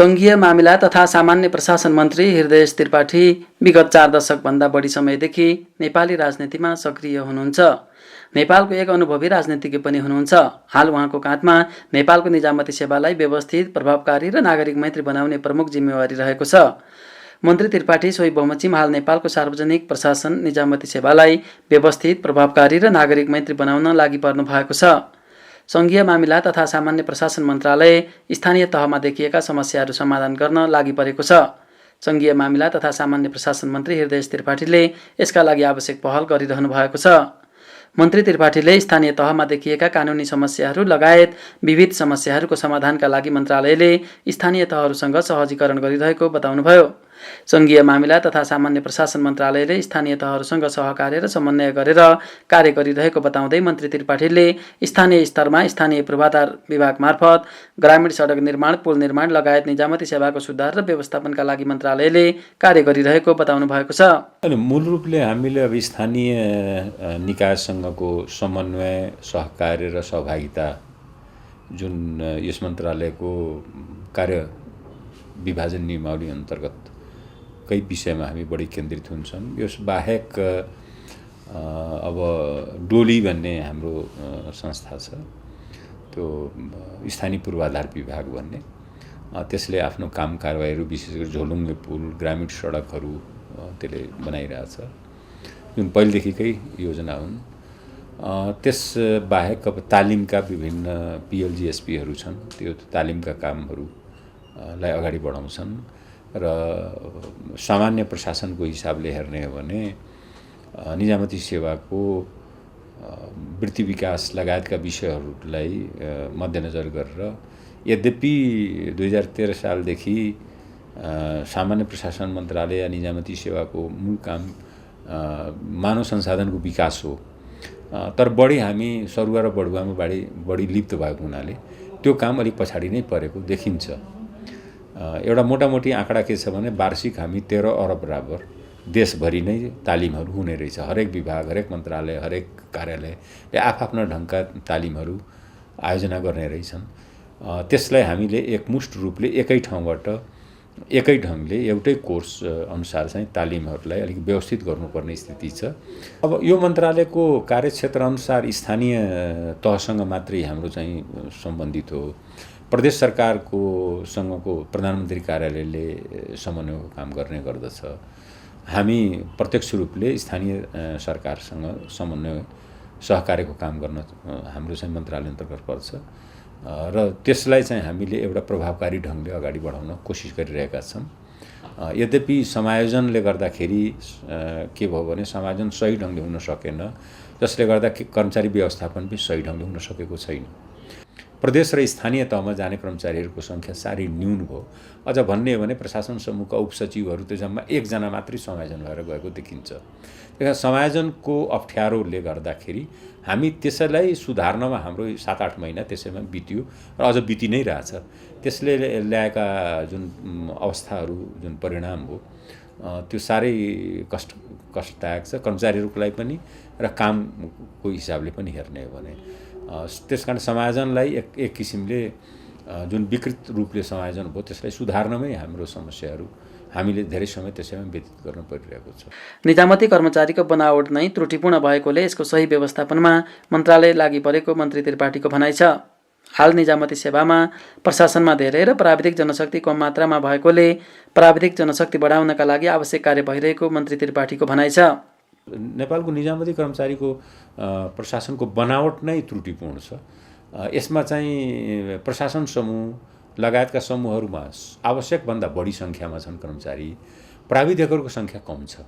सङ्घीय मामिला तथा सामान्य प्रशासन मन्त्री हृदयेश त्रिपाठी विगत 4 दशकभन्दा बढी समयदेखि नेपाली राजनीतिमा सक्रिय हुनुहुन्छ। नेपालको एक अनुभवी राजनीतिज्ञ पनि हुनुहुन्छ। हाल उहाँको काँधमा नेपालको निजामती सेवालाई व्यवस्थित, प्रभावकारी र नागरिक मैत्री बनाउने प्रमुख जिम्मेवारी रहेको छ। मन्त्री त्रिपाठी सोही बमोजिम हाल नेपालको सार्वजनिक प्रशासन निजामती सेवालाई व्यवस्थित, प्रभावकारी र नागरिक मैत्री बनाउन लागि पर्नु भएको छ। सङ्घीय मामिला तथा सामान्य प्रशासन मन्त्रालय स्थानीय तहमा देखिएका समस्याहरू समाधान गर्न लागि परेको छ। सङ्घीय मामिला तथा सामान्य प्रशासन मन्त्री हृदयेश त्रिपाठीले यसका लागि आवश्यक पहल गरिरहनु भएको छ। मन्त्री त्रिपाठीले स्थानीय तहमा देखिएका कानुनी समस्याहरू लगायत विविध समस्याहरूको समाधानका लागि मन्त्रालयले स्थानीय तहहरूसँग सहजीकरण गरिरहेको बताउनुभयो। सङ्घीय मामिला तथा सामान्य प्रशासन मन्त्रालयले स्थानीय तहहरूसँग सहकार्य र समन्वय गरेर कार्य गरिरहेको बताउँदै मन्त्री त्रिपाठीले स्थानीय स्तरमा स्थानीय पूर्वाधार विभाग मार्फत ग्रामीण सडक निर्माण, पुल निर्माण लगायत निजामती सेवाको सुधार र व्यवस्थापनका लागि मन्त्रालयले कार्य गरिरहेको बताउनु भएको छ। अनि मूल रूपले हामीले अब स्थानीय निकायसँगको समन्वय, सहकार्य र सहभागिता जुन यस मन्त्रालयको कार्य विभाजन नियमावली अन्तर्गत कई विषयमा हामी बढी केन्द्रित हुन्छौँ। यस बाहेक अब डोली भन्ने हाम्रो संस्था छ, त्यो स्थानीय पूर्वाधार विभाग भन्ने, त्यसले आफ्नो काम कारबाहीहरू विशेष गरी झोलुङ्गे पुल, ग्रामीण सडकहरू त्यसले बनाइरहेछ, जुन पहिलेदेखिकै योजना हुन्। त्यस बाहेक अब तालिमका विभिन्न PLGSPहरू छन्, त्यो तालिमका कामहरूलाई अगाडि बढाउँछन्। र सामान्य प्रशासनको हिसाबले हेर्ने हो भने निजामती सेवाको वृत्ति विकास लगायतका विषयहरूलाई मध्यनजर गरेर, यद्यपि 2013 सालदेखि सामान्य प्रशासन मन्त्रालय या निजामती सेवाको मूल काम मानव संसाधनको विकास हो, तर बढी हामी सरुवा र बढुवामा बढी लिप्त भएको हुनाले त्यो काम अलिक पछाडि नै परेको देखिन्छ। एउटा मोटामोटी आँकडा के छ भने वार्षिक हामी 13 अरब बराबर देशभरि नै तालिमहरू हुने रहेछ। हरेक विभाग, हरेक मन्त्रालय, हरेक कार्यालयले आफ्ना ढङ्गका तालिमहरू आयोजना गर्ने रहेछन्। त्यसलाई हामीले एकमुष्ट रूपले एकै ठाउँबाट एकै ढङ्गले एउटै कोर्स अनुसार चाहिँ तालिमहरूलाई अलिक व्यवस्थित गर्नुपर्ने स्थिति छ। अब यो मन्त्रालयको कार्यक्षेत्र अनुसार स्थानीय तहसँग मात्रै हाम्रो चाहिँ सम्बन्धित हो। प्रदेश सरकारको सँगको प्रधानमन्त्री कार्यालयले समन्वयको काम गर्ने गर्दछ। हामी प्रत्यक्ष रूपले स्थानीय सरकारसँग समन्वय सहकार्यको काम गर्न हाम्रो चाहिँ मन्त्रालय अन्तर्गत पर्छ र त्यसलाई चाहिँ हामीले एउटा प्रभावकारी ढङ्गले अगाडि बढाउन कोसिस गरिरहेका छौँ। यद्यपि समायोजनले गर्दाखेरि के भयो भने समायोजन सही ढङ्गले हुन सकेन, जसले गर्दा कर्मचारी व्यवस्थापन पनि सही ढङ्गले हुन सकेको छैन। प्रदेश र स्थानीय तहमा जाने कर्मचारीहरूको सङ्ख्या साह्रै न्यून भयो। अझ भन्ने हो भने प्रशासन समूहका उपसचिवहरू त जम्मा 1 जना मात्रै समायोजन भएर गएको देखिन्छ। त्यस समायोजनको अप्ठ्यारोले गर्दाखेरि हामी त्यसैलाई सुधार्नमा हाम्रो 7-8 महिना त्यसैमा बित्यो र अझ बिति नै रहेछ। त्यसले ल्याएका जुन अवस्थाहरू, जुन परिणाम हो, त्यो साह्रै कष्टदायक छ कर्मचारीहरूको लागि पनि र कामको हिसाबले पनि हेर्ने हो भने। त्यसकारण समायोजनलाई एक किसिमले जुन विकृत रूपले समायोजन भयो त्यसलाई सुधार्नमै हाम्रो समस्याहरू हामीले धेरै समय त्यसैमा व्यतीत गर्न परिरहेको छ। निजामती कर्मचारीको बनावट नै त्रुटिपूर्ण भएकोले यसको सही व्यवस्थापनमा मन्त्रालय लागि परेको मन्त्री त्रिपाठीको भनाइ छ। हाल निजामती सेवामा प्रशासनमा धेरै र प्राविधिक जनशक्ति कम मात्रामा भएकोले प्राविधिक जनशक्ति बढाउनका लागि आवश्यक कार्य भइरहेको मन्त्री त्रिपाठीको भनाइ छ। नेपालको निजामती कर्मचारीको प्रशासनको बनावट नै त्रुटिपूर्ण छ। यसमा चाहिँ प्रशासन समूह लगायतका समूहहरूमा आवश्यकभन्दा बढी सङ्ख्यामा छन् कर्मचारी, प्राविधिकहरूको सङ्ख्या कम छ।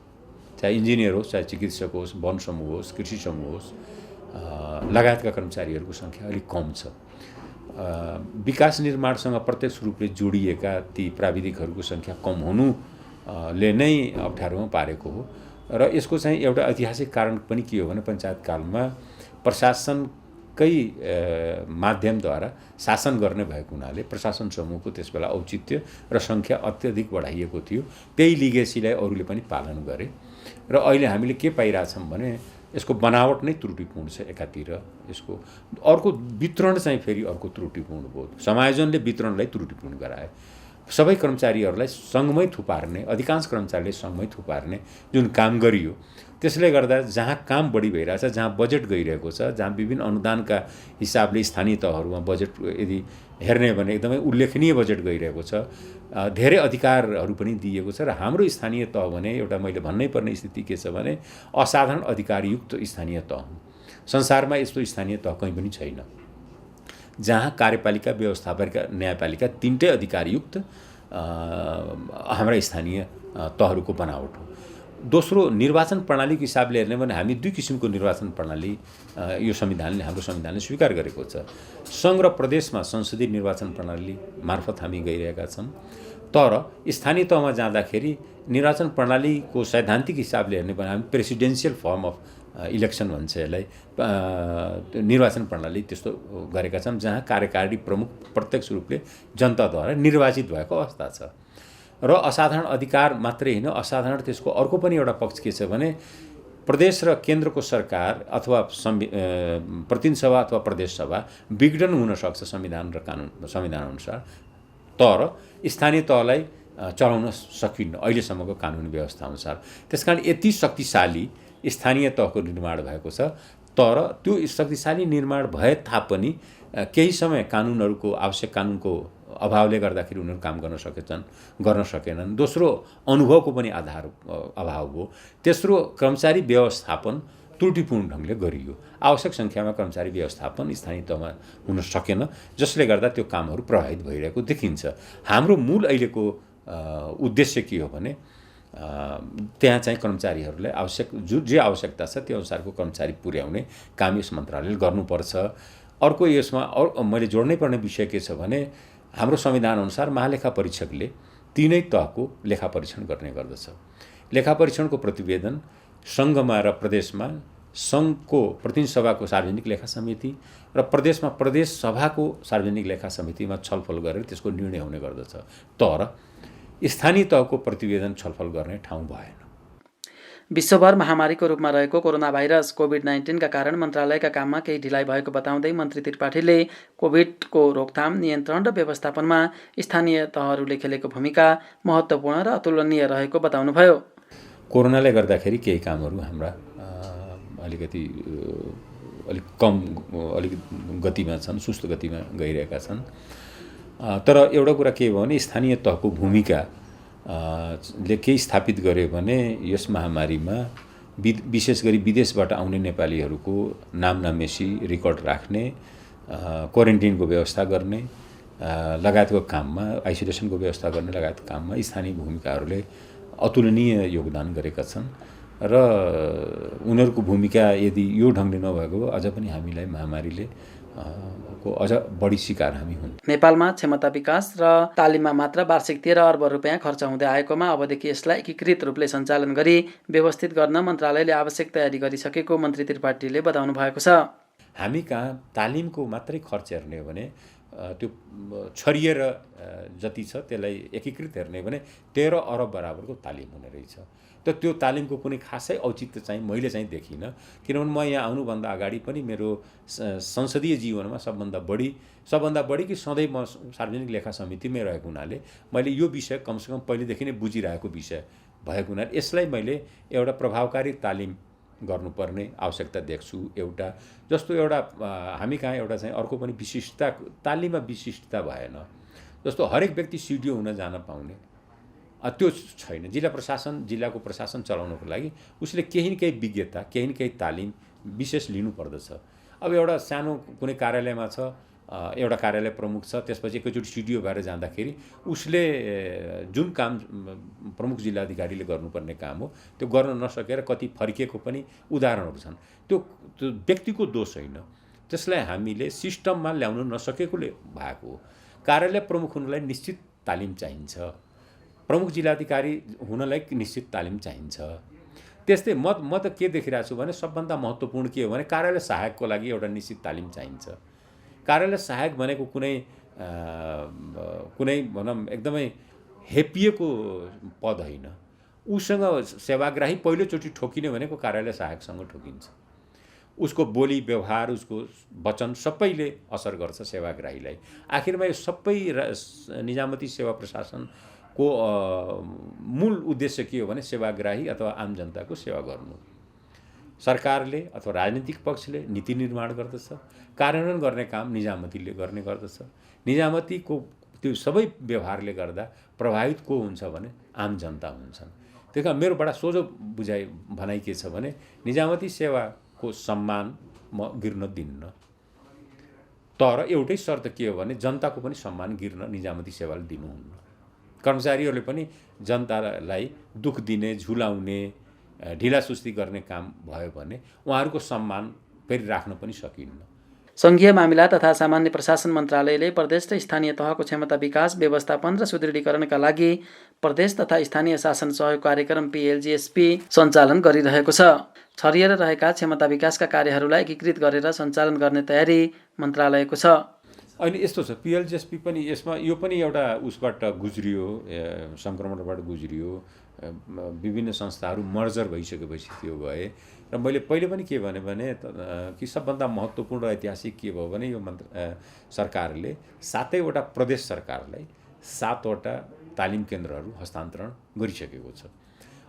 चाहे इन्जिनियर होस्, चाहे चिकित्सक होस्, वन समूह होस्, कृषि समूह होस्, लगायतका कर्मचारीहरूको सङ्ख्या अलिक कम छ। विकास निर्माणसँग प्रत्यक्ष रूपले जोडिएका ती प्राविधिकहरूको सङ्ख्या कम हुनुले नै अप्ठ्यारोमा पारेको हो। र यसको चाहिँ एउटा ऐतिहासिक कारण पनि के हो भने पञ्चायतकालमा प्रशासनकै माध्यमद्वारा शासन गर्ने भएको हुनाले प्रशासन समूहको त्यसबेला औचित्य र सङ्ख्या अत्यधिक बढाइएको थियो। त्यही लिगेसीलाई अरूले पनि पालन गरे र अहिले हामीले के पाइरहेछौँ भने यसको बनावट नै त्रुटिपूर्ण छ एकातिर, यसको अर्को वितरण चाहिँ फेरि अर्को त्रुटिपूर्ण भयो। समायोजनले वितरणलाई त्रुटिपूर्ण गरायो। सबै कर्मचारीहरूलाई सँगमै थुपार्ने, अधिकांश कर्मचारीले सँगमै थुपार्ने जुन काम गरियो, त्यसले गर्दा जहाँ काम बढी भइरहेछ, जहाँ बजेट गइरहेको छ, जहाँ विभिन्न अनुदानका हिसाबले स्थानीय तहहरूमा बजेट यदि हेर्ने भने एकदमै उल्लेखनीय बजेट गइरहेको छ, धेरै अधिकारहरू पनि दिएको छ। र हाम्रो स्थानीय तह भने एउटा मैले भन्नै पर्ने स्थिति के छ भने असाधारण अधिकारयुक्त स्थानीय तह हो। संसारमा यस्तो स्थानीय तह कहीँ पनि छैन जहाँ कार्यपालिका, व्यवस्थापिका, न्यायपालिका तीनटै अधिकारयुक्त हाम्रा स्थानीय तहहरूको बनावट हो। दोस्रो, निर्वाचन प्रणालीको हिसाबले हेर्ने भने हामी दुई किसिमको निर्वाचन प्रणाली यो संविधानले, हाम्रो संविधानले स्वीकार गरेको छ। सङ्घ र प्रदेशमा संसदीय निर्वाचन प्रणाली मार्फत हामी गइरहेका छौँ। तर स्थानीय तहमा जाँदाखेरि निर्वाचन प्रणालीको सैद्धान्तिक हिसाबले हेर्ने भने हामी प्रेसिडेन्सियल फर्म अफ इलेक्सन भन्छ यसलाई, निर्वाचन प्रणाली त्यस्तो गरेका छौँ जहाँ कार्यकारी प्रमुख प्रत्यक्ष रूपले जनताद्वारा निर्वाचित भएको अवस्था छ। र असाधारण अधिकार मात्रै होइन, असाधारण त्यसको अर्को पनि एउटा पक्ष के छ भने प्रदेश र केन्द्रको सरकार अथवा प्रतिनिधि सभा अथवा प्रदेश सभा विघटन हुन सक्छ संविधान र कानुन, संविधान अनुसार। तर स्थानीय तहलाई चलाउन सकिन्न अहिलेसम्मको कानुनी व्यवस्था अनुसार। त्यसकारण यति शक्तिशाली स्थानीय तहको निर्माण भएको छ। तर त्यो शक्तिशाली निर्माण भए तापनि केही समय कानुनहरूको, आवश्यक कानुनको अभावले गर्दाखेरि उनीहरू काम गर्न सकेनन्। दोस्रो, अनुभवको पनि अभाव हो। तेस्रो, कर्मचारी व्यवस्थापन त्रुटिपूर्ण ढङ्गले गरियो। आवश्यक सङ्ख्यामा कर्मचारी व्यवस्थापन स्थानीय तहमा हुन सकेन, जसले गर्दा त्यो कामहरू प्रभावित भइरहेको देखिन्छ। हाम्रो मूल अहिलेको उद्देश्य के हो भने त्यहाँ चाहिँ कर्मचारीहरूलाई आवश्यक जे आवश्यकता छ त्यो अनुसारको कर्मचारी पुर्याउने काम यस मन्त्रालयले गर्नुपर्छ। अर्को यसमा मैले जोड्नै पर्ने विषय के छ भने हाम्रो संविधान अनुसार महालेखा परीक्षकले तीनै तहको लेखा परीक्षण गर्ने गर्दछ। लेखा परीक्षणको प्रतिवेदन सङ्घमा र प्रदेशमा सङ्घको प्रतिनिधि सभाको सार्वजनिक लेखा समिति र प्रदेशमा प्रदेश सभाको सार्वजनिक लेखा समितिमा छलफल गरेर त्यसको निर्णय हुने गर्दछ। तर स्थानीय तहको प्रतिवेदन छलफल गर्ने ठाउँ भएन। विश्वभर महामारीको रूपमा रहेको कोरोना भाइरस कोभिड-19 का कारण मन्त्रालयका काममा केही ढिलाइ भएको बताउँदै मन्त्री त्रिपाठीले कोभिडको रोकथाम, नियन्त्रण र व्यवस्थापनमा स्थानीय तहहरूले खेलेको भूमिका महत्त्वपूर्ण र अतुलनीय रहेको बताउनुभयो। कोरोनाले गर्दाखेरि केही कामहरू हाम्रा अलिक गतिमा छन्, सुस्त गतिमा गइरहेका छन्। तर एउटा कुरा के हो भने स्थानीय तहको भूमिका ले केही स्थापित गर्यो भने यस महामारीमा विशेष गरी विदेशबाट आउने नेपालीहरूको नाम नमेसी रेकर्ड राख्ने, क्वारेन्टिनको व्यवस्था गर्ने लगायतको काममा, आइसोलेसनको व्यवस्था गर्ने लगायतको काममा स्थानीय भूमिकाहरूले अतुलनीय योगदान गरेका छन्। र उनीहरूको भूमिका यदि यो ढङ्गले नभएको भए अझ पनि हामीलाई महामारीले को अझ बढी शिकार हामी हुन्। नेपालमा क्षमता विकास र तालिममा मात्र वार्षिक 13 अर्ब रुपियाँ खर्च हुँदै आएकोमा अबदेखि यसलाई एकीकृत रूपले सञ्चालन गरी व्यवस्थित गर्न मन्त्रालयले आवश्यक तयारी गरिसकेको मन्त्री त्रिपाठीले बताउनु भएको छ। हामी कहाँ तालिमको मात्रै खर्च हेर्ने हो भने त्यो छरिएर जति छ त्यसलाई एकीकृत हेर्ने हो भने 13 अरब बराबरको तालिम हुने रहेछ। त त्यो तालिमको कुनै खासै औचित्य चाहिँ मैले चाहिँ देखिनँ, किनभने म यहाँ आउनुभन्दा अगाडि पनि मेरो संसदीय जीवनमा सबभन्दा बढी कि सधैँ म सार्वजनिक लेखा समितिमै रहेको हुनाले मैले यो विषय कमसेकम पहिलेदेखि नै बुझिरहेको विषय भएको हुनाले यसलाई मैले एउटा प्रभावकारी तालिम गर्नुपर्ने आवश्यकता देख्छु। एउटा जस्तो एउटा हामी कहाँ एउटा चाहिँ अर्को पनि विशिष्टता, तालिममा विशिष्टता भएन। जस्तो हरेक व्यक्ति सिडिओ हुन जान पाउने त्यो छैन। जिल्लाको प्रशासन चलाउनको लागि उसले केही न केही विज्ञता, केही न केही तालिम विशेष लिनुपर्दछ। अब एउटा सानो कुनै कार्यालयमा छ, एउटा कार्यालय प्रमुख छ, त्यसपछि एकैचोटि सिडिओ भएर जाँदाखेरि उसले जुन काम प्रमुख जिल्लाधिकारीले गर्नुपर्ने काम हो त्यो गर्न नसकेर कति फर्किएको पनि उदाहरणहरू छन्। त्यो व्यक्तिको दोष होइन, त्यसलाई हामीले सिस्टममा ल्याउन नसकेकोले भएको हो। कार्यालय प्रमुख हुनलाई निश्चित तालिम चाहिन्छ, प्रमुख जिल्लाधिकारी हुनलाई निश्चित तालिम चाहिन्छ। त्यस्तै म त के देखिरहेको छु भने सबभन्दा महत्त्वपूर्ण के हो भने कार्यालय सहायकको लागि एउटा निश्चित तालिम चाहिन्छ। कार्यालय सहायक भनेको कुनै भनौँ एकदमै हेपिएको पद होइन। उसँग सेवाग्राही पहिलोचोटि ठोकिने भनेको कार्यालय सहायकसँग ठोकिन्छ। उसको बोली व्यवहार, उसको वचन सबैले असर गर्छ सेवाग्राहीलाई। आखिरमा यो सबै निजामती सेवा प्रशासनको मूल उद्देश्य के हो भने सेवाग्राही अथवा आम जनताको सेवा गर्नु। सरकारले अथवा राजनीतिक पक्षले नीति निर्माण गर्दछ, कार्यान्वयन गर्ने काम निजामतीले गर्ने गर्दछ। निजामतीको त्यो सबै व्यवहारले गर्दा प्रभावित को हुन्छ भने आम जनता हुन्छन्। त्यही कारण मेरो बडा सोझो भनाइ के छ भने निजामती सेवाको सम्मान म गिर्न दिन्न, तर एउटै शर्त के हो भने जनताको पनि सम्मान गिर्न निजामती सेवाले दिनुहुन्न। कर्मचारीहरूले पनि जनतालाई दुःख दिने, झुलाउने, ढिलासुस्ती गर्ने काम भयो भने उहाँहरूको सम्मान फेरि राख्न पनि सकिन्न। सङ्घीय मामिला तथा सामान्य प्रशासन मन्त्रालयले प्रदेश र स्थानीय तहको क्षमता विकास, व्यवस्थापन र सुदृढीकरणका लागि प्रदेश तथा स्थानीय शासन सहयोग कार्यक्रम PLGSP सञ्चालन गरिरहेको छ। छरिएर रहेका क्षमता विकासका कार्यहरूलाई एकीकृत गरेर सञ्चालन गर्ने तयारी मन्त्रालयको छ। अहिले यस्तो छ, PLGSP पनि यसमा यो पनि एउटा उसबाट गुज्रियो, सङ्क्रमणबाट गुज्रियो। विभिन्न संस्थाहरू मर्जर भइसकेपछि त्यो गए। र मैले पहिले पनि के भने कि सबभन्दा महत्त्वपूर्ण ऐतिहासिक के भयो भने यो सरकारले 7वटा प्रदेश सरकारलाई 7वटा तालिम केन्द्रहरू हस्तान्तरण गरिसकेको छ।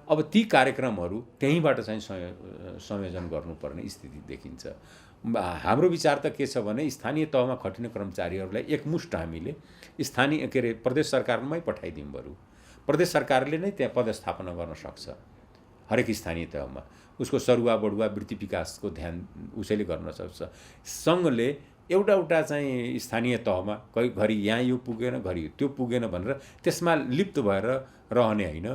अब ती कार्यक्रमहरू त्यहीँबाट चाहिँ संयोजन गर्नुपर्ने स्थिति देखिन्छ। हाम्रो विचार त के छ भने स्थानीय तहमा खटिने कर्मचारीहरूलाई एकमुष्ट हामीले प्रदेश सरकारमै पठाइदिउँ। बरु प्रदेश सरकारले नै त्यहाँ पदस्थापना गर्न सक्छ। हरेक स्थानीय तहमा उसको सरुवा बढुवा वृत्ति विकासको ध्यान उसैले गर्न सक्छ। सङ्घले एउटा चाहिँ स्थानीय तहमा घरि यहाँ यो पुगेन, घरि त्यो पुगेन भनेर त्यसमा लिप्त भएर रहने होइन।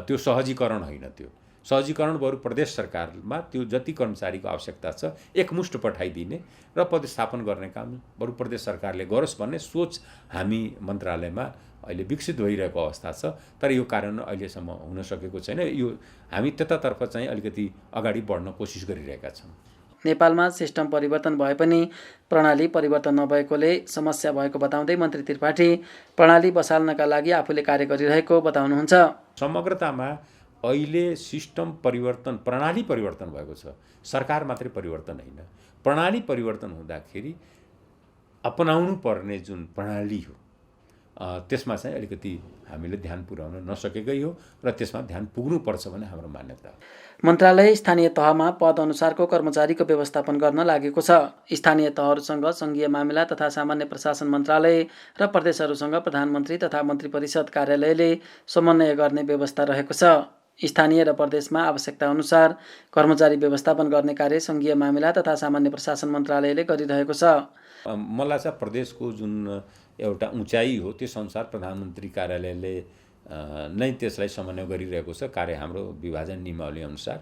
त्यो सहजीकरण होइन। त्यो सहजीकरण बरु प्रदेश सरकारमा त्यो जति कर्मचारीको आवश्यकता छ एकमुष्ट पठाइदिने र पदस्थापन गर्ने काम बरु प्रदेश सरकारले गरोस् भन्ने सोच हामी मन्त्रालयमा अहिले विकसित भइरहेको अवस्था छ। तर यो कार्यान्वयन अहिलेसम्म हुन सकेको छैन। यो हामी त्यतातर्फ चाहिँ अलिकति अगाडि बढ्न कोसिस गरिरहेका छौँ। नेपालमा सिस्टम परिवर्तन भए पनि प्रणाली परिवर्तन नभएकोले समस्या भएको बताउँदै मन्त्री त्रिपाठी प्रणाली बसाल्नका लागि आफूले कार्य गरिरहेको बताउनुहुन्छ। समग्रतामा अहिले सिस्टम परिवर्तन, प्रणाली परिवर्तन भएको छ। सरकार मात्रै परिवर्तन होइन, प्रणाली परिवर्तन हुँदाखेरि अपनाउनु पर्ने जुन प्रणाली हो त्यसमा चाहिँ अलिकति हामीले ध्यान पुर्याउन नसकेकै हो र त्यसमा ध्यान पुग्नुपर्छ भन्ने हाम्रो मान्यता हो। मन्त्रालय स्थानीय तहमा पद अनुसारको कर्मचारीको व्यवस्थापन गर्न लागेको छ। स्थानीय तहहरूसँग सङ्घीय मामिला तथा सामान्य प्रशासन मन्त्रालय र प्रदेशहरूसँग प्रधानमन्त्री तथा मन्त्री परिषद कार्यालयले समन्वय गर्ने व्यवस्था रहेको छ। स्थानीय र प्रदेशमा आवश्यकता अनुसार कर्मचारी व्यवस्थापन गर्ने कार्य सङ्घीय मामिला तथा सामान्य प्रशासन मन्त्रालयले गरिरहेको छ। मलाई चाहिँ प्रदेशको जुन एउटा उचाइ हो त्यस अनुसार प्रधानमन्त्री कार्यालयले नै त्यसलाई समन्वय गरिरहेको छ। कार्य हाम्रो विभाजन नियमावली अनुसार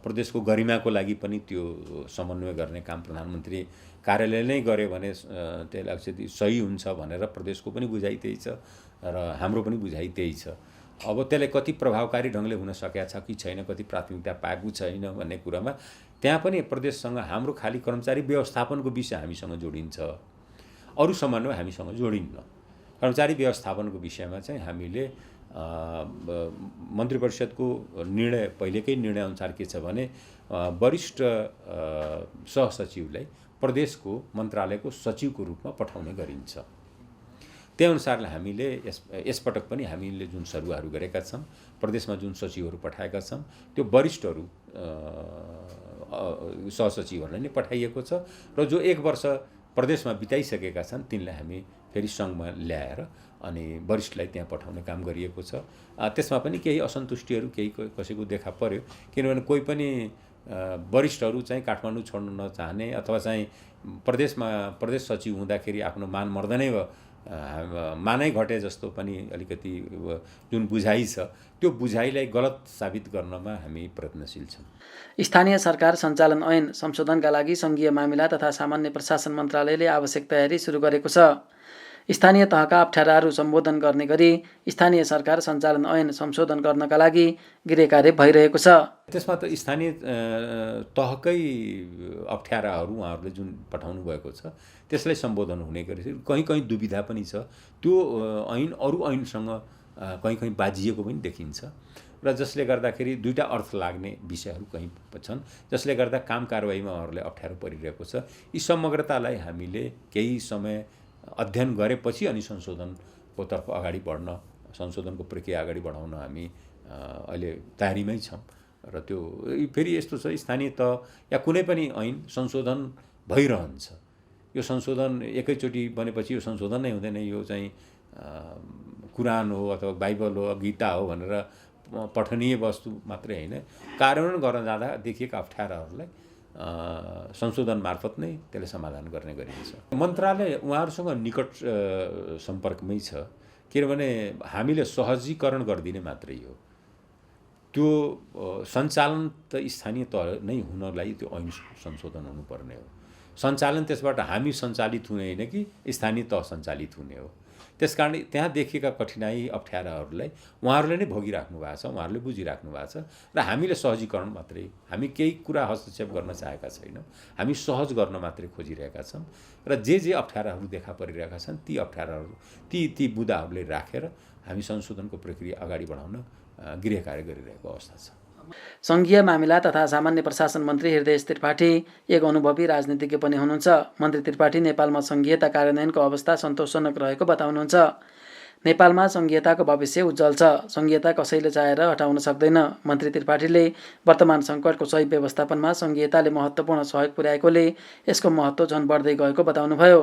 प्रदेशको गरिमाको लागि पनि त्यो समन्वय गर्ने काम प्रधानमन्त्री कार्यालय नै गर्यो भने त्यसलाई अलिकति सही हुन्छ भनेर प्रदेशको पनि बुझाइ त्यही छ र हाम्रो पनि बुझाइ त्यही छ। अब त्यसले कति प्रभावकारी ढङ्गले हुन सकेका छ कि छैन, कति प्राथमिकता पाएको छैन भन्ने कुरामा त्यहाँ पनि प्रदेशसँग हाम्रो खालि कर्मचारी व्यवस्थापनको विषय हामीसँग जोडिन्छ, अरू समन्वय हामीसँग जोडिन्न। कर्मचारी व्यवस्थापनको विषयमा चाहिँ हामीले मन्त्री परिषदको निर्णय, पहिलेकै निर्णयअनुसार के छ भने वरिष्ठ सहसचिवलाई प्रदेशको मन्त्रालयको सचिवको रूपमा पठाउने गरिन्छ। त्यही अनुसारले हामीले यसपटक पनि हामीले जुन सरुवाहरू गरेका छौँ, प्रदेशमा जुन सचिवहरू पठाएका छौँ त्यो वरिष्ठहरू सहसचिवहरूलाई नै पठाइएको छ र जो 1 वर्ष प्रदेशमा बिताइसकेका छन् तिनलाई हामी फेरि सङ्घमा ल्याएर अनि वरिष्ठलाई त्यहाँ पठाउने काम गरिएको छ। त्यसमा पनि केही असन्तुष्टिहरू कसैको देखा पर्यो, किनभने कोही पनि वरिष्ठहरू चाहिँ काठमाडौँ छोड्न नचाहने अथवा चाहिँ प्रदेश सचिव हुँदाखेरि आफ्नो मान मर्दनै मानै घटे जस्तो पनि अलिकति जुन बुझाइ छ त्यो बुझाइलाई गलत साबित गर्नमा हामी प्रयत्नशील छौँ। स्थानीय सरकार सञ्चालन ऐन संशोधनका लागि सङ्घीय मामिला तथा सामान्य प्रशासन मन्त्रालयले आवश्यक तयारी सुरु गरेको छ। स्थानीय तहका अप्ठ्याराहरू सम्बोधन गर्ने गरी स्थानीय सरकार सञ्चालन ऐन संशोधन गर्नका लागि गृह कार्य भइरहेको छ। त्यसमा त स्थानीय तहकै अप्ठ्याराहरू उहाँहरूले जुन पठाउनु भएको छ त्यसलाई सम्बोधन हुने गरी कहीँ दुविधा पनि छ। त्यो ऐन अरू ऐनसँग कहीँ बाजिएको पनि देखिन्छ र र जसले गर्दाखेरि दुईटा अर्थ लाग्ने विषयहरू कहीँ छन् जसले गर्दा काम कारबाहीमा उहाँहरूलाई अप्ठ्यारो परिरहेको छ। यी समग्रतालाई हामीले केही समय अध्ययन गरेपछि अनि संशोधनको तर्फ अगाडि बढ्न, संशोधनको प्रक्रिया अगाडि बढाउन हामी अहिले तयारीमै छौँ। र त्यो फेरि यस्तो छ, स्थानीय तह या कुनै पनि ऐन संशोधन भइरहन्छ। यो संशोधन एकैचोटि बनेपछि यो संशोधन नै हुँदैन, यो चाहिँ कुरान हो अथवा बाइबल हो, गीता हो भनेर पठनीय वस्तु मात्रै होइन, कार्यान्वयन गर्न जाँदा देखिएका अप्ठ्याराहरूलाई संशोधन मार्फत नै त्यसले समाधान गर्ने गरिन्छ। मन्त्रालय उहाँहरूसँग निकट सम्पर्कमै छ, किनभने हामीले सहजीकरण गरिदिने मात्रै हो। त्यो सञ्चालन त स्थानीय तह नै हुनलाई त्यो ऐन संशोधन हुनुपर्ने हो। सञ्चालन त्यसबाट हामी सञ्चालित हुने होइन कि स्थानीय तह सञ्चालित हुने हो। त्यसकारण त्यहाँ देखिएका कठिनाई अप्ठ्याराहरूलाई उहाँहरूले नै भोगिराख्नु भएको छ, उहाँहरूले बुझिराख्नु भएको छ र हामीले सहजीकरण मात्रै, हामी केही कुरा हस्तक्षेप गर्न चाहेका छैनौँ, हामी सहज गर्न मात्रै खोजिरहेका छौँ। र जे अप्ठ्याराहरू देखा परिरहेका छन् ती अप्ठ्याराहरू ती मुद्दाहरूले राखेर हामी संशोधनको प्रक्रिया अगाडि बढाउन गृह कार्य गरिरहेको अवस्था छ। सङ्घीय मामिला तथा सामान्य प्रशासन मन्त्री हृदय त्रिपाठी एक अनुभवी राजनीतिज्ञ पनि हुनुहुन्छ। मन्त्री त्रिपाठी नेपालमा सङ्घीयता कार्यान्वयनको अवस्था सन्तोषजनक रहेको बताउनुहुन्छ। नेपालमा सङ्घीयताको भविष्य उज्जवल छ, सङ्घीयता कसैले चाहेर हटाउन सक्दैन। मन्त्री त्रिपाठीले वर्तमान सङ्कटको सही व्यवस्थापनमा सङ्घीयताले महत्त्वपूर्ण सहयोग पुर्याएकोले यसको महत्त्व झन बढ्दै गएको बताउनुभयो।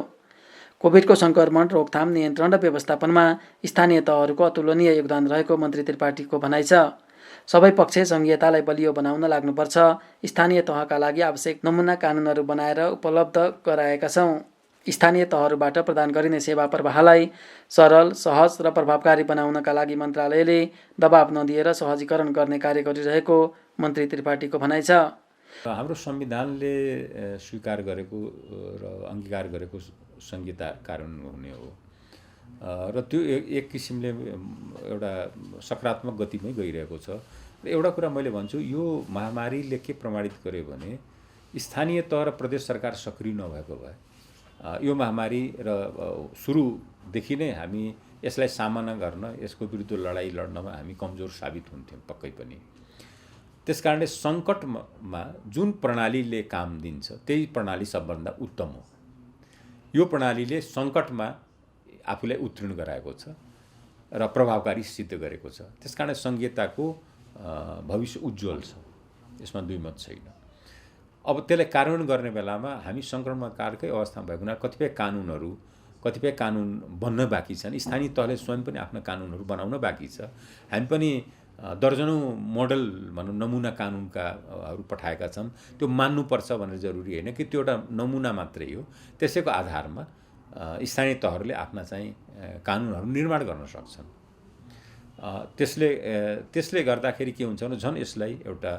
कोभिडको सङ्क्रमण रोकथाम, नियन्त्रण र व्यवस्थापनमा स्थानीय तहहरूको अतुलनीय योगदान रहेको मन्त्री त्रिपाठीको भनाइ छ। सबै पक्ष सङ्घीयतालाई बलियो बनाउन लाग्नुपर्छ। स्थानीय तहका लागि आवश्यक नमुना कानुनहरू बनाएर उपलब्ध गराएका छौँ। स्थानीय तहहरूबाट प्रदान गरिने सेवा प्रवाहलाई सरल, सहज र प्रभावकारी बनाउनका लागि मन्त्रालयले दबाब नदिएर सहजीकरण गर्ने कार्य गरिरहेको मन्त्री त्रिपाठीको भनाइ छ। हाम्रो संविधानले स्वीकार गरेको र अङ्गीकार गरेको संहिता कार्यान्वयन हुने हो र त्यो एक किसिमले एउटा सकारात्मक गतिमै गइरहेको छ। र एउटा कुरा मैले भन्छु, यो महामारीले के प्रमाणित गर्यो भने स्थानीय तह र प्रदेश सरकार सक्रिय नभएको भए यो महामारी र सुरुदेखि नै हामी यसलाई सामना गर्न, यसको विरुद्ध लडाइँ लड्नमा हामी कमजोर साबित हुन्थ्यौँ पक्कै पनि। त्यसकारणले सङ्कटमा जुन प्रणालीले काम दिन्छ त्यही प्रणाली सबभन्दा उत्तम हो। यो प्रणालीले सङ्कटमा आफूलाई उत्तीर्ण गराएको छ र प्रभावकारी सिद्ध गरेको छ। त्यसकारण सङ्घीयताको भविष्य उज्जवल छ, यसमा दुई मत छैन। अब त्यसलाई कार्यान्वयन गर्ने बेलामा हामी सङ्क्रमणकारकै अवस्थामा भएको हुनाले कतिपय कानुन बन्न बाँकी छन्। स्थानीय तहले स्वयं पनि आफ्ना कानुनहरू बनाउन बाँकी छ। हामी पनि दर्जनौँ मोडल भनौँ नमुना कानुनकाहरू पठाएका छन्। त्यो मान्नुपर्छ भनेर जरुरी होइन कि त्यो एउटा नमुना मात्रै हो। त्यसैको आधारमा स्थानीय तहहरूले आफ्ना चाहिँ कानुनहरू निर्माण गर्न सक्छन्। त्यसले गर्दाखेरि के हुन्छ भने झन् यसलाई एउटा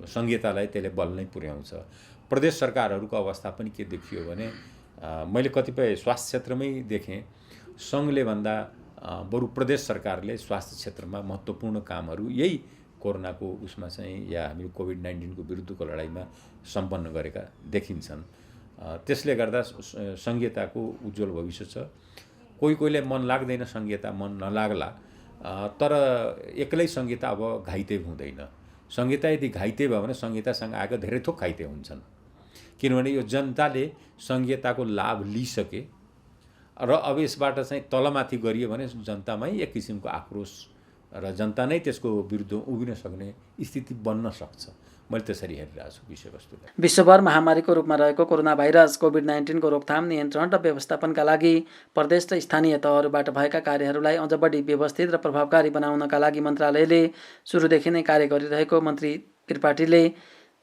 सङ्घीयतालाई त्यसले बल नै पुर्याउँछ। प्रदेश सरकारहरूको अवस्था पनि के देखियो भने मैले कतिपय स्वास्थ्य क्षेत्रमै देखेँ, सङ्घले भन्दा बरु प्रदेश सरकारले स्वास्थ्य क्षेत्रमा महत्त्वपूर्ण कामहरू यही कोरोनाको उसमा चाहिँ या हामी कोभिड-19 को विरुद्धको लडाइँमा सम्पन्न गरेका देखिन्छन्। त्यसले गर्दा सङ्घीयताको उज्जवल भविष्य छ। कोहीले मन लाग्दैन सङ्घीयता, मन नलाग्ला, तर एक्लै सङ्घीयता अब घाइते हुँदैन। सङ्घीयता यदि घाइते भयो भने सङ्घीयतासँग आएका धेरै थोक घाइते हुन्छन्, किनभने यो जनताले सङ्घीयताको लाभ लिइसके र अब यसबाट चाहिँ तलमाथि गरियो भने जनतामै एक किसिमको आक्रोश र जनता नै त्यसको विरुद्ध उभिन सक्ने स्थिति बन्न सक्छ। मैले त्यसरी हेरिरहेको छु विषयवस्तुलाई। विश्वभर महामारीको रूपमा रहेको कोरोना भाइरस कोभिड-19 को रोकथाम, नियन्त्रण र व्यवस्थापनका लागि प्रदेश र स्थानीय तहहरूबाट भएका कार्यहरूलाई अझ बढी व्यवस्थित र प्रभावकारी बनाउनका लागि मन्त्रालयले सुरुदेखि नै कार्य गरिरहेको मन्त्री त्रिपाठीले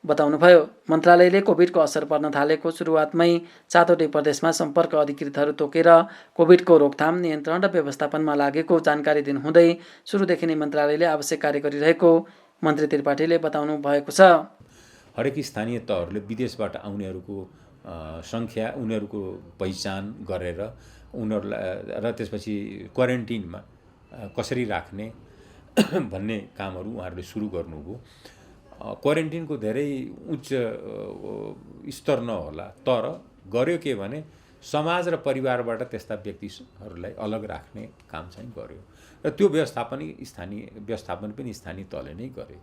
बताउनुभयो। मन्त्रालयले कोभिडको असर पर्न थालेको सुरुवातमै 7वटै प्रदेशमा सम्पर्क अधिकृतहरू तोकेर कोभिडको रोकथाम, नियन्त्रण र व्यवस्थापनमा लागेको जानकारी दिनुहुँदै सुरुदेखि नै मन्त्रालयले आवश्यक कार्य गरिरहेको मन्त्री त्रिपाठीले बताउनु भएको छ। हरेक स्थानीय तहहरूले विदेशबाट आउनेहरूको सङ्ख्या, उनीहरूको पहिचान गरेर उनीहरूलाई र त्यसपछि क्वारेन्टिनमा कसरी राख्ने भन्ने कामहरू उहाँहरूले सुरु गर्नुभयो। क्वारेन्टिनको धेरै उच्च स्तर नहोला, तर गर्यो के भने समाज र परिवारबाट त्यस्ता व्यक्तिहरूलाई अलग राख्ने काम चाहिँ गर्यो र त्यो व्यवस्थापन पनि स्थानीय तहले नै गर्यो।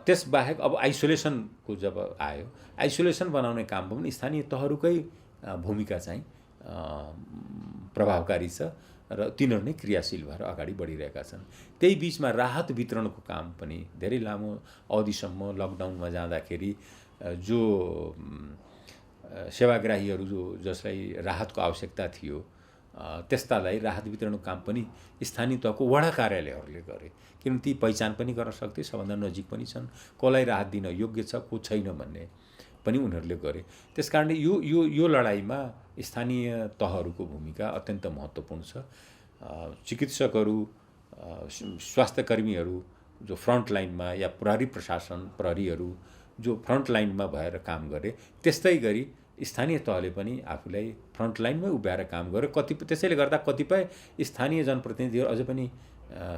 त्यसबाहेक अब आइसोलेसनको जब आयो, आइसोलेसन बनाउने काम पनि स्थानीय तहहरूकै भूमिका चाहिँ प्रभावकारी छ र तिनीहरू नै क्रियाशील भएर अगाडि बढिरहेका छन्। त्यही बिचमा राहत वितरणको काम पनि धेरै लामो अवधिसम्म लकडाउनमा जाँदाखेरि जो सेवाग्राहीहरू जसलाई राहतको आवश्यकता थियो त्यस्तालाई राहत वितरणको काम पनि स्थानीय तहको वडा कार्यालयहरूले गरे, किनभने ती पहिचान पनि गर्न सक्थे, सबभन्दा नजिक पनि छन्, कसलाई राहत दिन योग्य छ को छैन भन्ने पनि उनीहरूले गरे। त्यसकारणले यो लडाइँमा स्थानीय तहहरूको भूमिका अत्यन्त महत्त्वपूर्ण छ। चिकित्सकहरू, स्वास्थ्यकर्मीहरू जो फ्रन्ट लाइनमा या प्रहरी प्रशासन प्रहरीहरू जो फ्रन्ट लाइनमा भएर काम गरे, त्यस्तै गरी स्थानीय तहले पनि आफूलाई फ्रन्ट लाइनमै उभ्याएर काम गर्यो। त्यसैले गर्दा कतिपय स्थानीय जनप्रतिनिधिहरू अझै पनि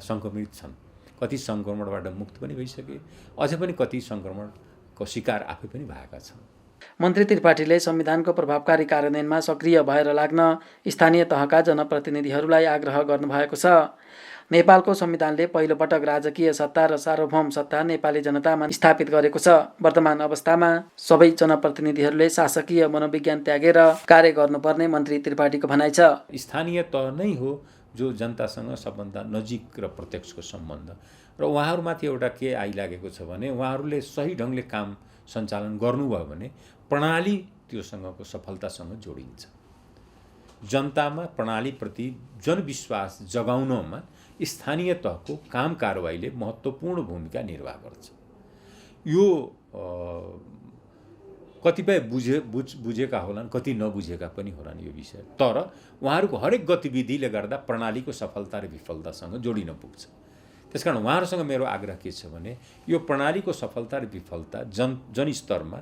सङ्क्रमित छन्, कति सङ्क्रमणबाट मुक्त पनि भइसके, अझै पनि कति सङ्क्रमणको शिकार आफै पनि भएका छन्। मन्त्री त्रिपाठीले संविधानको प्रभावकारी कार्यान्वयनमा सक्रिय भएर लाग्न स्थानीय तहका जनप्रतिनिधिहरूलाई आग्रह गर्नुभएको छ। नेपालको संविधानले पहिलोपटक राजकीय सत्ता र सार्वभौम सत्ता नेपाली जनतामा स्थापित गरेको छ। वर्तमान अवस्थामा सबै जनप्रतिनिधिहरूले शासकीय मनोविज्ञान त्यागेर कार्य गर्नुपर्ने मन्त्री त्रिपाठीको भनाइ छ। स्थानीय तह नै हो जो जनतासँग सबभन्दा नजिक र प्रत्यक्षको सम्बन्ध, र उहाँहरूमाथि एउटा के आइलागेको छ भने उहाँहरूले सही ढङ्गले काम सञ्चालन गर्नुभयो भने प्रणाली त्योसँगको सफलतासँग जोडिन्छ। जनतामा प्रणालीप्रति जनविश्वास जगाउनमा स्थानीय तहको काम कारबाहीले महत्त्वपूर्ण भूमिका निर्वाह गर्छ। यो कतिपय बुझेका होलान्, कति नबुझेका पनि होलान् यो विषय, तर उहाँहरूको हरेक गतिविधिले गर्दा प्रणालीको सफलता र विफलतासँग जोडिन पुग्छ। त्यसकारण उहाँहरूसँग मेरो आग्रह के छ भने यो प्रणालीको सफलता र विफलता जनस्तरमा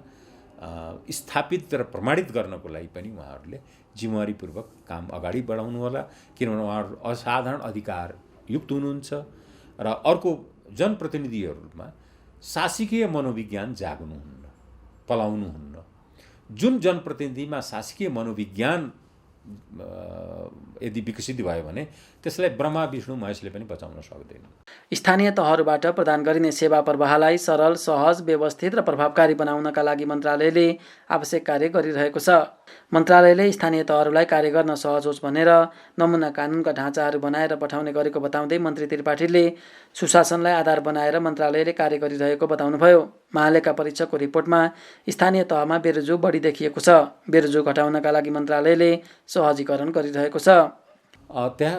स्थापित र प्रमाणित गर्नको लागि पनि उहाँहरूले जिम्मेवारीपूर्वक काम अगाडि बढाउनु होला, किनभने उहाँहरू असाधारण अधिकार युक्त हुनुहुन्छ र अर्को जनप्रतिनिधिहरूमा शासकीय मनोविज्ञान जाग्नुहुन्न, पलाउनुहुन्न। जुन जनप्रतिनिधिमा शासकीय मनोविज्ञान यदि विकसित भयो भने त्यसलाई ब्रह्मा विष्णु महेशले पनि बचाउन सक्दैन। स्थानीय तहहरूबाट प्रदान गरिने सेवा प्रवाहलाई सरल, सहज, व्यवस्थित र प्रभावकारी बनाउनका लागि मन्त्रालयले आवश्यक कार्य गरिरहेको छ। मन्त्रालयले स्थानीय तहहरूलाई कार्य गर्न सहज होस् भनेर नमुना कानुनका ढाँचाहरू बनाएर पठाउने गरेको बताउँदै मन्त्री त्रिपाठीले सुशासनलाई आधार बनाएर मन्त्रालयले कार्य गरिरहेको बताउनुभयो। महालेखा परीक्षकको रिपोर्टमा स्थानीय तहमा बेरोजगारी बढी देखिएको छ। बेरोजगारी घटाउनका लागि मन्त्रालयले सहजीकरण गरिरहेको छ। त्यहाँ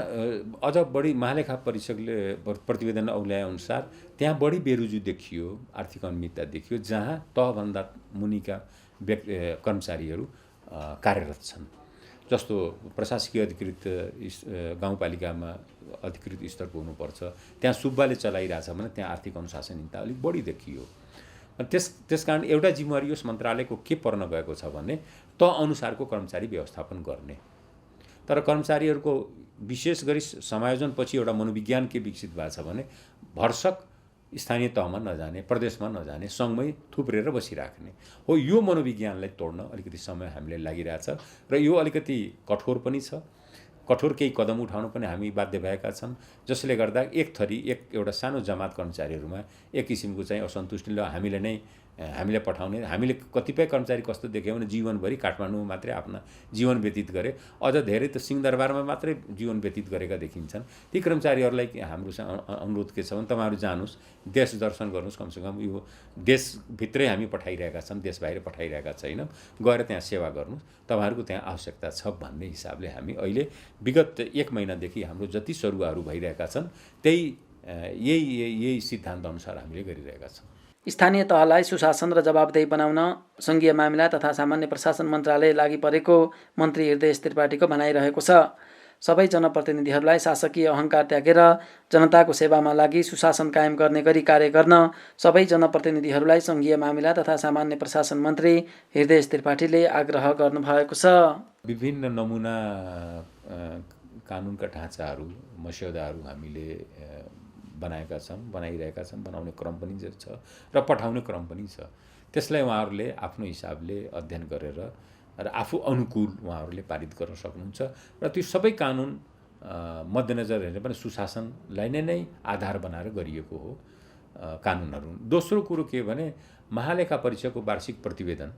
अझ बढी महालेखा परीक्षकले प्रतिवेदन औल्याए अनुसार त्यहाँ बढी बेरोजगारी देखियो, आर्थिक अनियमितता देखियो, जहाँ तहभन्दा मुनिका कर्मचारीहरू कार्यरत छन्। जस्तो प्रशासकीय अधिकृत गाउँपालिकामा अधिकृत स्तरको हुनुपर्छ, त्यहाँ सुब्बाले चलाइरहेछ भने त्यहाँ आर्थिक अनुशासनहीनता अलिक बढी देखियो। त्यसकारण एउटा जिम्मेवारी यस मन्त्रालयको के पर्न गएको छ भने तह अनुसारको कर्मचारी व्यवस्थापन गर्ने, तर कर्मचारीहरूको विशेष गरी समायोजनपछि एउटा मनोविज्ञान के विकसित भएको छ भने भरसक स्थानीय तहमा नजाने, प्रदेशमा नजाने, सङ्घमै थुप्रेर बसिराख्ने हो। यो मनोविज्ञानलाई तोड्न अलिकति समय हामीले लागिरहेछ र यो अलिकति कठोर पनि छ। कठोर केही कदम उठाउन पनि हामी बाध्य भएका छौँ, जसले गर्दा एउटा सानो जमात कर्मचारीहरूमा एक किसिमको चाहिँ असन्तुष्टि हामीले पठाउने। हामीले कतिपय कर्मचारी कस्तो देख्यौँ भने जीवनभरि काठमाडौँमा मात्रै आफ्ना जीवन व्यतीत गरे, अझ धेरै त सिंहदरबारमा मात्रै जीवन व्यतीत गरेका देखिन्छन्। ती कर्मचारीहरूलाई हाम्रो अनुरोध के छ भने तपाईँहरू जानुहोस्, देश दर्शन गर्नुहोस्, कमसेकम यो देशभित्रै हामी पठाइरहेका छौँ, देश बाहिर पठाइरहेका छैनौँ, गएर त्यहाँ सेवा गर्नुहोस्, तपाईँहरूको त्यहाँ आवश्यकता छ भन्ने हिसाबले हामी अहिले विगत 1 महिनादेखि हाम्रो जति सरुवाहरू भइरहेका छन् यही सिद्धान्त अनुसार हामीले गरिरहेका छौँ। स्थानीय तहलाई सुशासन र जवाबदेही बनाउन सङ्घीय मामिला तथा सामान्य प्रशासन मन्त्रालय लागि परेको मन्त्री हृदय त्रिपाठीको भनाइरहेको छ। सबै जनप्रतिनिधिहरूलाई शासकीय अहङ्कार त्यागेर जनताको सेवामा लागि सुशासन कायम गर्ने गरी कार्य गर्न सबै जनप्रतिनिधिहरूलाई सङ्घीय मामिला तथा सामान्य प्रशासन मन्त्री हृदय त्रिपाठीले आग्रह गर्नुभएको छ। विभिन्न नमुना कानुनका ढाँचाहरू, मस्यौदाहरू हामीले बनाइरहेका छौँ, बनाउने क्रम पनि छ र पठाउने क्रम पनि छ। त्यसलाई उहाँहरूले आफ्नो हिसाबले अध्ययन गरेर र आफू अनुकूल उहाँहरूले पारित गर्न सक्नुहुन्छ र त्यो सबै कानुन मध्यनजर हेर्ने पनि सुशासनलाई नै आधार बनाएर गरिएको हो कानुनहरू। दोस्रो कुरो के भने महालेखा परीक्षाको वार्षिक प्रतिवेदन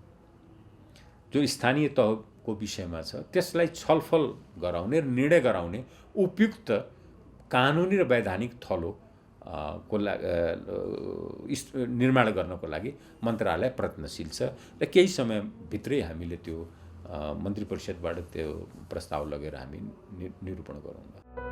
जो स्थानीय तहको विषयमा छ त्यसलाई छलफल गराउने र निर्णय गराउने उपयुक्त कानुनी र वैधानिक थलो को निर्माण गर्नको लागि मन्त्रालय प्रयत्नशील छ र केही समयभित्रै हामीले त्यो मन्त्री परिषदबाट त्यो प्रस्ताव लगेर हामी निरूपण गरौँला।